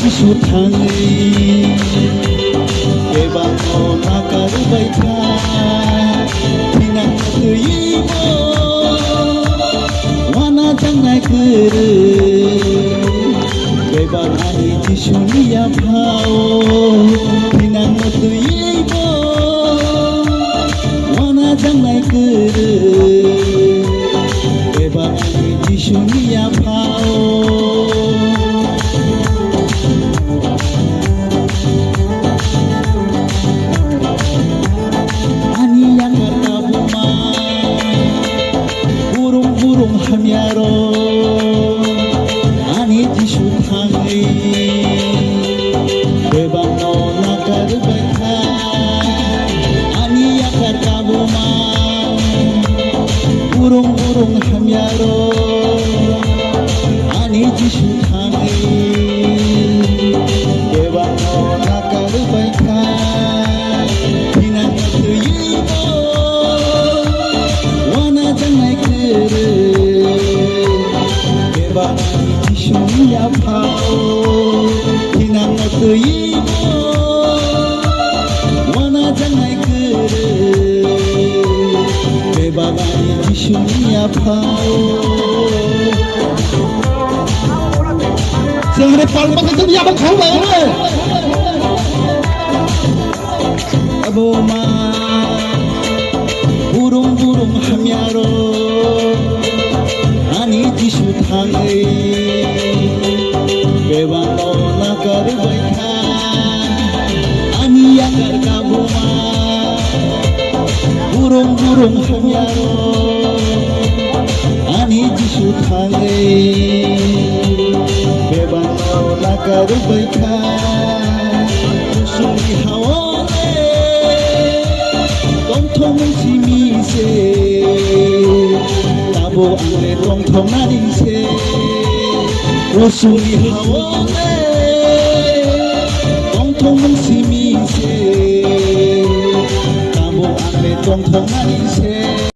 जिसु थाङै बेबानो नागारबाय था थैनांनो गैयैबो वाना जांनाय गोरो बेबानानि जिसुनि आफाव थैनांनो गैयैबो वाना जांनाय गोरो बेबानानि जिसुनि आफाव hamiaro ani jisu thangai bebano nagarbai tha ani akar kabuma burung hamiaro ani jisu thangai bebano nagarbai tha hinang tuyimo wana jangai kere जिसुनि आफाव थैनांनो गैयैबो वाना जांनाय गोरो बेबानानि जिसुनि आफाव जोंनि पालमाखौ जोंनि आबाद खालामबाय अबमा burung hamiaro ani jisu thangai bebano nagarbai tha ani akar kabuma burung hamiaro ani jisu thangai bebano nagarbai tha usuli hawale tongthong simise tabo angre tongthong narise usuli hawale tongthong simise tabo angre tongthong narise